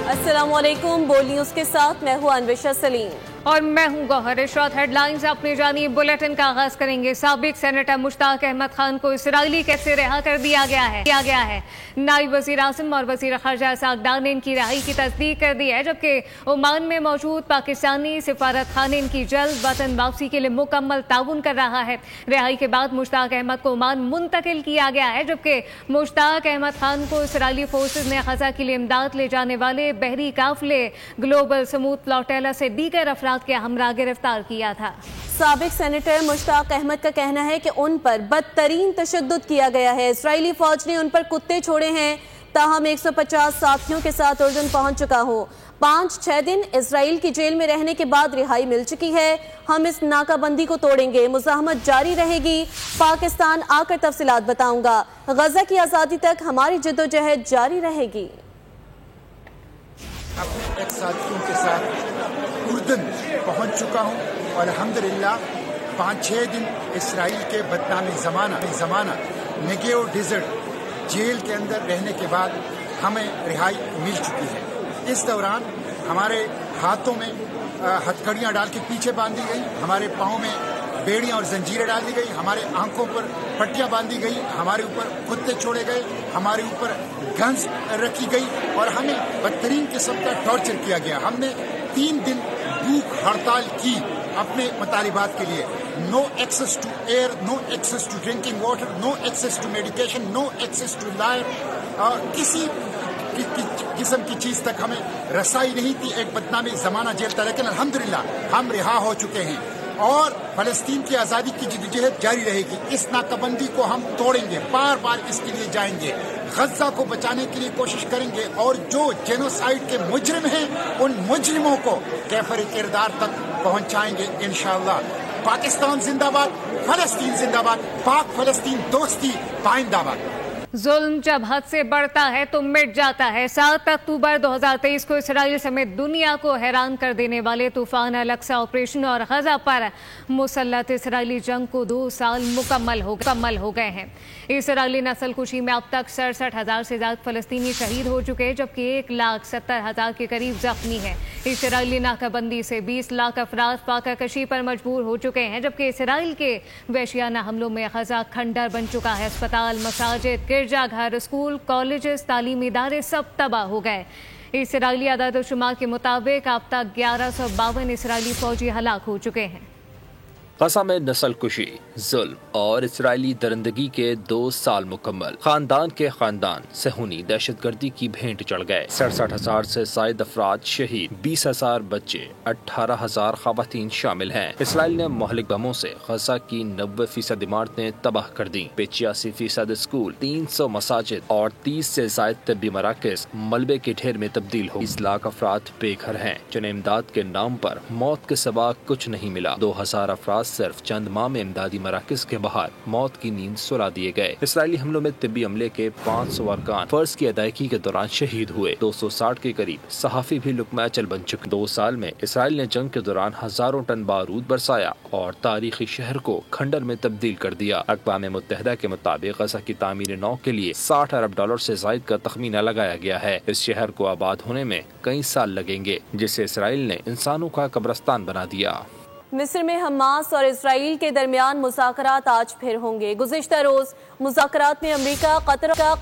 अस्सलाम वालेकुम। बोल न्यूज़ के साथ मैं हूँ अन्वेशा सलीम और मैं हूं गौहर इशरात। हेडलाइंस अपनी जानिए बुलेटिन का आगाज करेंगे। साबिक सेनेटर मुश्ताक अहमद खान को इसराइली कैद से रिहा कर दिया गया है। नायब वजीर आज़म और वजीर ख़ारजा इसहाक़ डार ने इनकी रिहाई की तस्दीक कर दी है, जबकि ओमान में मौजूद पाकिस्तानी सिफारत खाने इनकी जल्द वतन वापसी के लिए मुकम्मल ताउन कर रहा है। रिहाई के बाद मुश्ताक अहमद को ओमान मुंतकिल किया गया है, जबकि मुश्ताक अहमद खान को इसराइली फोर्सेज ने ग़ज़ा के लिए इमदाद ले जाने वाले बहरी काफिले ग्लोबल स्मूथ फ्लोटेला से दीगर अफराद के हमरा गिरफ्तार किया था। साबिक सेनेटर मुश्ताक अहमद का कहना है कि उन पर बदतरीन तशद्दुद किया गया है। इसराइली फौज ने उन पर कुत्ते छोड़े हैं। ताहम 150 साथियों के साथ उर्दन पहुंच चुका हो। 5-6 दिन इसराइल की जेल में रहने के बाद रिहाई मिल चुकी है। हम इस नाकाबंदी को तोड़ेंगे, मुज़ाहमत जारी रहेगी। पाकिस्तान आकर तफसीलात बताऊंगा। गजा की आज़ादी तक हमारी जद्दोजहद जारी रहेगी। अपने एक साथियों के साथ उर्दन पहुंच चुका हूं और अल्हम्दुलिल्लाह 5-6 दिन इसराइल के बदनामी ज़माना नेगेव डेजर्ट जेल के अंदर रहने के बाद हमें रिहाई मिल चुकी है। इस दौरान हमारे हाथों में हथकड़ियाँ डाल के पीछे बांधी गई, हमारे पाँव में बेड़ियाँ और जंजीरें डाल दी गई, हमारे आंखों पर पट्टियाँ बांधी गई, हमारे ऊपर कुत्ते छोड़े गए, हमारे ऊपर गन्स रखी गई और हमें बदतरीन किस्म का टॉर्चर किया गया। हमने 3 दिन भूख हड़ताल की अपने मुतालिबात के लिए। No access to air, no access to drinking water, no access to medication, no access to life और किसी किस्म की चीज़ तक हमें रसाई नहीं थी। एक बदनामी ज़माना जेल था, लेकिन अल्हम्दुलिल्लाह हम रिहा हो चुके हैं और फ़लस्तीन की आज़ादी की जद्दोजहद जारी रहेगी। इस नाकाबंदी को हम तोड़ेंगे, बार बार इसके लिए जाएंगे, गज़ा को बचाने के लिए कोशिश करेंगे और जो जेनोसाइड के मुजरिम हैं उन मुजरिमों को कैफर किरदार तक पहुंचाएंगे इंशाअल्लाह। पाकिस्तान जिंदाबाद, फ़लस्तीन जिंदाबाद, पाक फ़लस्तीन दोस्ती पाइंदाबाद। जुल्म जब हद से बढ़ता है तो मिट जाता है। 7 अक्टूबर 2023 को इसराइल समेत दुनिया को हैरान कर देने वाले तूफान अल-अक्सा ऑपरेशन और गजा पर मुसल्लत इसराइली जंग को 2 साल मुकम्मल हो गए हैं। इसराइली नस्ल कुशी में अब तक 67,000 से ज्यादा फलस्तीनी शहीद हो चुके हैं, जबकि 1,70,000 के करीब जख्मी हैं। इसराइली नाकाबंदी से 20 लाख अफराद फाका कशी पर मजबूर हो चुके हैं, जबकि इसराइल के वहशियाना हमलों में गजा खंडर बन चुका है। अस्पताल, मसाजिद, गिरजाघर, स्कूल, कॉलेजेस, तालीमी इदारे सब तबाह हो गए। इसराइली आदाद-ओ-शुमार के मुताबिक अब तक 1152 इसराइली फौजी हलाक हो चुके हैं। गजा में नस्ल कुशी, जुल्म और इसराइली दरिंदगी के 2 साल मुकम्मल। खानदान के खानदान सहूनी दहशत गर्दी की भेंट चढ़ गए। 67,000 से ज्यादा अफराद शहीद, 20,000 बच्चे, 18,000 खवातीन शामिल हैं। इसराइल ने मोहलिक बमों से गजा की 90% इमारतें तबाह कर दी। 85% स्कूल, 300 मसाजिद और 30 से ज्यादा तब्बी मराकज मलबे के ढेर में तब्दील हो। 20 लाख अफराद बेघर हैं, जिन्हें इमदाद के नाम पर मौत के सिवा कुछ नहीं मिला। 2,000 अफराद सिर्फ चंद माह में इमदादी मराकज के बाहर मौत की नींद सुला दिए गए। इसराइली हमलों में तिब्बी अमले के 500 अरकान फर्ज की अदायगी के दौरान शहीद हुए। 260 के करीब सहाफी भी लुकमा अचल बन चुके। 2 साल में इसराइल ने जंग के दौरान हजारों टन बारूद बरसाया और तारीखी शहर को खंडर में तब्दील कर दिया। अक़वाम मुत्तहिदा के मुताबिक गजा की तामीर नौ के लिए $60 अरब से जायद का तखमीना लगाया गया है। इस शहर को आबाद होने में कई साल लगेंगे, जिसे इसराइल ने इंसानों का कब्रिस्तान बना दिया। मिस्र में हमास और इसराइल के दरमियान मुज़ाकरात आज फिर होंगे। गुज़िश्ता रोज मुज़ाकरात में अमेरिका,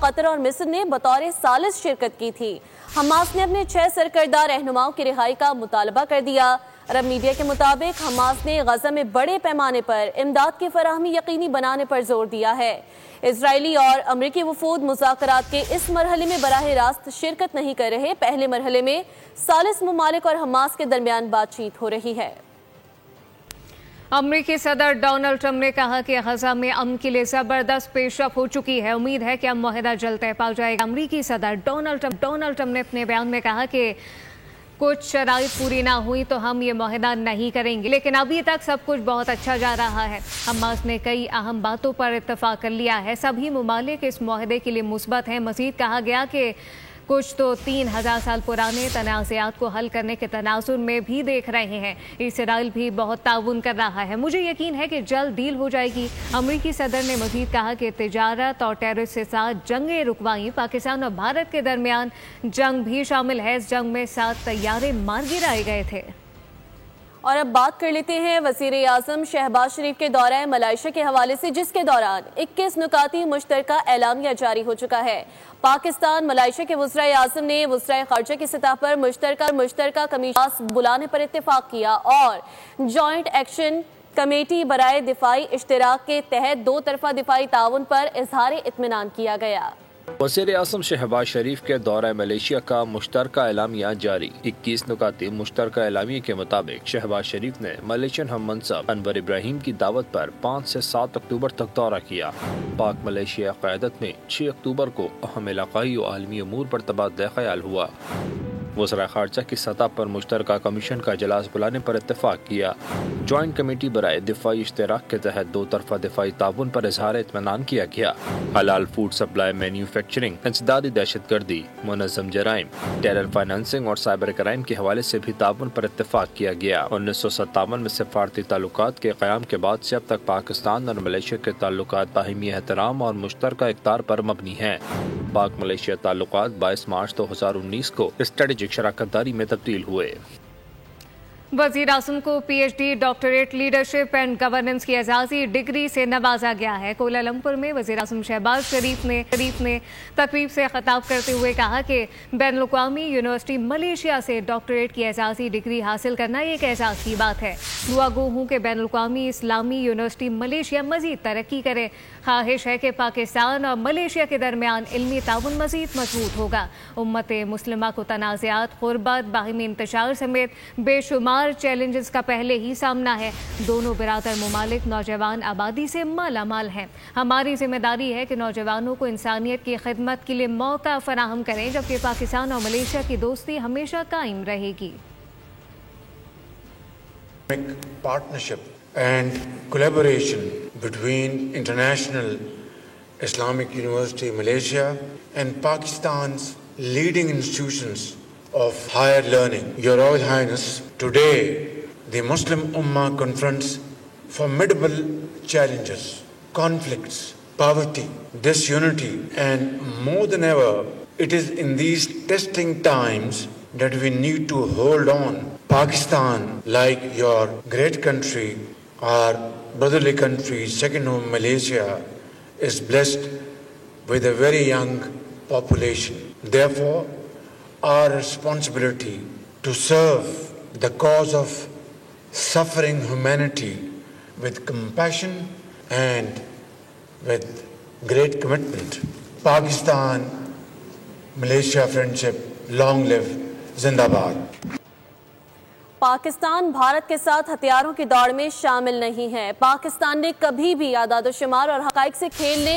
कतर और मिस्र ने बतौर सालिस शिरकत की थी। हमास ने अपने 6 सरकर्दा रहनुमाओं की रिहाई का मुतालबा कर दिया। अरब मीडिया के मुताबिक हमास ने गजा में बड़े पैमाने पर इमदाद की फराहमी यकीनी बनाने पर जोर दिया है। इजरायली और अमरीकी वफूद मुज़ाकरात के इस मरहले में बराह रास्त शिरकत नहीं कर रहे। पहले मरहले में सालिस ममालिक और हमास के दरमियान बातचीत हो रही है। अमरीकी सदर डोनाल्ड ट्रंप ने कहा कि गजा में अमन के लिए जबरदस्त पेशरफ हो चुकी है। उम्मीद है कि अब मुआहदा जल्द तय पा जाएगा। अमरीकी सदर डोनाल्ड ट्रंप ने अपने बयान में कहा कि कुछ शराइत पूरी ना हुई तो हम ये मुआहदा नहीं करेंगे, लेकिन अभी तक सब कुछ बहुत अच्छा जा रहा है। हमास ने कई अहम बातों पर इत्तफाक कर लिया है। सभी मुमालिक इस मुआहदे के लिए मुस्बत हैं। मजीद कहा गया कि कुछ तो 3000 साल पुराने तनाज़ात को हल करने के तनाजुर में भी देख रहे हैं। इसराइल भी बहुत ताउन कर रहा है। मुझे यकीन है कि जल्द डील हो जाएगी। अमरीकी सदर ने मजीद कहा कि तिजारत और टेररिस्ट के साथ जंगें रुकवाई। पाकिस्तान और भारत के दरमियान जंग भी शामिल है। इस जंग में 7 तैयारे मार गिराए गए थे। और अब बात कर लेते हैं वज़ीर आज़म शहबाज शरीफ के दौरे मलेशिया के हवाले से, जिसके दौरान 21 नुकाती मुश्तरका एलामिया जारी हो चुका है। पाकिस्तान मलेशिया के वज़ीर आज़म ने वज़ीर ख़ारजा की सतह पर मुश्तरका कमीशन बुलाने पर इत्तेफाक किया और जॉइंट एक्शन कमेटी बराए दिफाई इश्तिराक के तहत 2 तरफ़ा दिफाई ताउन पर इज़हार इत्मीनान किया गया। वज़ीर आज़म शहबाज शरीफ के दौरा मलेशिया का मुश्तरका एलामिया जारी। 21 नुकाती मुश्तरका एलामिया के मुताबिक शहबाज शरीफ ने मलेशियन हम मनसब अनवर इब्राहिम की दावत पर 5 से 7 अक्टूबर तक दौरा किया। पाक मलेशिया क़यादत में 6 अक्टूबर को अहम इलाक़ाई और आलमी अमूर पर तबादला ख़याल हुआ। वज़ीर ख़ारजा की सतह पर मुश्तरका कमीशन का इजलास बुलाने पर इत्तेफाक किया। जॉइंट कमेटी बराए दिफाई इश्तिराक के तहत 2 तरफ़ा दिफाई ताउन पर इज़हार इत्मीनान किया गया। हलाल फूड सप्लाई, मैन्युफैक्चरिंग, इंसदादी दहशतगर्दी, मुनज़्ज़म जराइम, टेरर फाइनेंसिंग और साइबर क्राइम के हवाले से भी ताउन पर इत्तेफाक किया गया। 1957 में सफारती ताल्लुकात के क़याम के बाद से अब तक पाकिस्तान और मलेशिया के ताल्लुकात बाहिमी एहतराम और मुश्तरका इक़्तिदार पर मबनी हैं। पाक मलेशिया ताल्लुकात 22 मार्च 2019 को स्ट्रेटेजिक शराकतदारी में तब्दील हुए। वज़ीर आज़म को PhD doctorate leadership and governance की एजाज़ी डिग्री से नवाजा गया है। कोलालमपुर में वज़ीर आज़म शहबाज शरीफ ने तकरीब से खिताब करते हुए कहा कि बैनुल-अक़वामी यूनिवर्सिटी मलेशिया से डॉक्टरेट की एजाज़ी डिग्री हासिल करना एक एजाज़ की बात है। दुआ गो हूँ कि बैनुल-अक़वामी इस्लामी यूनिवर्सिटी मलेशिया मज़ीद तरक्की करे। ख्वाहिश है कि पाकिस्तान और मलेशिया के दरमियान इल्मी ताउन मज़ीद मजबूत होगा। उम्मत मुस्लिमा को तनाज़ात, ग़ुरबत, बाहिमी इंतशार समेत बेशुमार चैलेंजेस का पहले ही सामना है। दोनों बिरादर मुमालिक नौजवान आबादी से माला माल हैं। हमारी जिम्मेदारी है कि नौजवानों को इंसानियत की खिदमत के लिए मौका फराहम करें, जबकि पाकिस्तान और मलेशिया की दोस्ती हमेशा कायम रहेगी। Partnership and collaboration between International Islamic University Malaysia and Pakistan's leading institutions of higher learning. Your Royal Highness, today the Muslim Ummah confronts formidable challenges, conflicts, poverty, disunity, and more than ever, it is in these testing times that we need to hold on. Pakistan, like your great country, our brotherly country, second home Malaysia, is blessed with a very young population. Therefore, our responsibility to serve the cause of suffering humanity with compassion and with great commitment. Pakistan, Malaysia friendship, long live, Zindabad. Pakistan Bharat के साथ हथियारों की दौड़ में शामिल नहीं है। पाकिस्तान ने कभी भी आदाद-ओ-शुमार और हक़ाइक़ से खेलने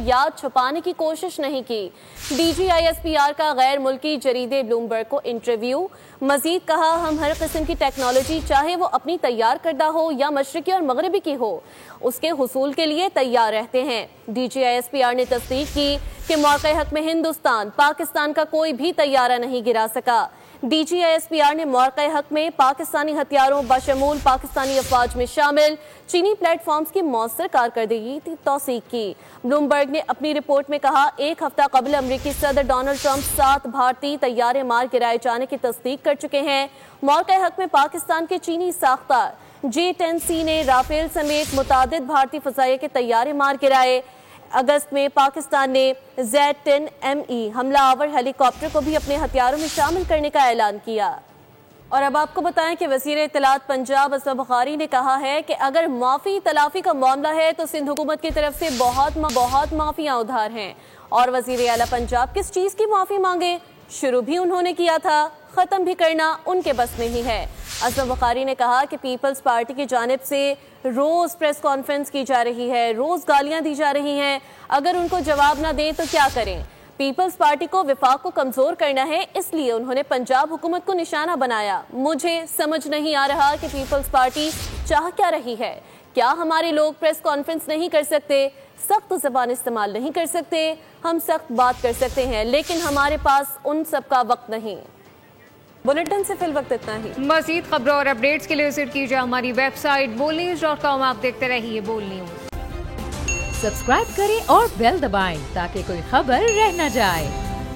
या छुपाने की कोशिश नहीं की। DGISPR का गैर मुल्की जरीदे ब्लूमबर्ग को इंटरव्यू। मजीद कहा, हम हर किस्म की टेक्नोलॉजी, चाहे वो अपनी तैयार करदा हो या मशरक़ी और मगरबी की हो, उसके हुसूल के लिए तैयार रहते हैं। DGISPR ने तस्दीक की कि मौक़े हक़ में हिंदुस्तान पाकिस्तान का कोई भी तैयारा नहीं गिरा सका। DGISPR ने मौक़े हक़ में पाकिस्तानी हथियारों बशमूल पाकिस्तानी अफवाज में शामिल चीनी प्लेटफॉर्म्स की मौसर कारकर्दगी की तौसीक की। ब्लूमबर्ग ने अपनी रिपोर्ट में कहा, 1 हफ्ता कबल अमरीकी सदर डोनाल्ड ट्रंप 7 भारतीय तैयारे मार गिराए जाने की तस्दीक कर चुके हैं। मौक़े हक़ में पाकिस्तान के चीनी साख्ता J-10C ने राफेल समेत मुतादिद भारतीय फ़ज़ाइया के तैयारे मार गिराए। अगस्त में पाकिस्तान ने Z-10ME हमला आवर हेलीकॉप्टर को भी अपने हथियारों में शामिल करने का ऐलान किया। और अब आपको बताएं कि वज़ीर इत्तलात पंजाब असद बुखारी ने कहा है कि अगर माफ़ी तलाफ़ी का मामला है तो सिंध हुकूमत की तरफ से बहुत माफ़ियाँ उधार हैं। और वज़ीर आला पंजाब किस चीज़ की माफ़ी मांगे? शुरू भी उन्होंने किया था, ख़त्म भी करना उनके बस में ही है। असद बुखारी ने कहा कि पीपल्स पार्टी की जानिब से रोज़ प्रेस कॉन्फ्रेंस की जा रही है, रोज़ गालियाँ दी जा रही हैं। अगर उनको जवाब ना दें तो क्या करें? पीपल्स पार्टी को विफाक को कमज़ोर करना है, इसलिए उन्होंने पंजाब हुकूमत को निशाना बनाया। मुझे समझ नहीं आ रहा कि पीपल्स पार्टी चाह क्या रही है। کیا ہمارے لوگ پریس کانفرنس نہیں کر سکتے، سخت زبان استعمال نہیں کر سکتے؟ ہم سخت بات کر سکتے ہیں لیکن ہمارے پاس ان سب کا وقت نہیں۔ بلیٹن سے فی الوقت اتنا ہی۔ مزید خبروں اور اپڈیٹس کے لیے وزٹ کیجیے ہماری ویب سائٹ bolnews.com۔ آپ دیکھتے رہیے بول نیوز۔ سبسکرائب کریں اور بیل دبائیں تاکہ کوئی خبر رہ نہ جائے۔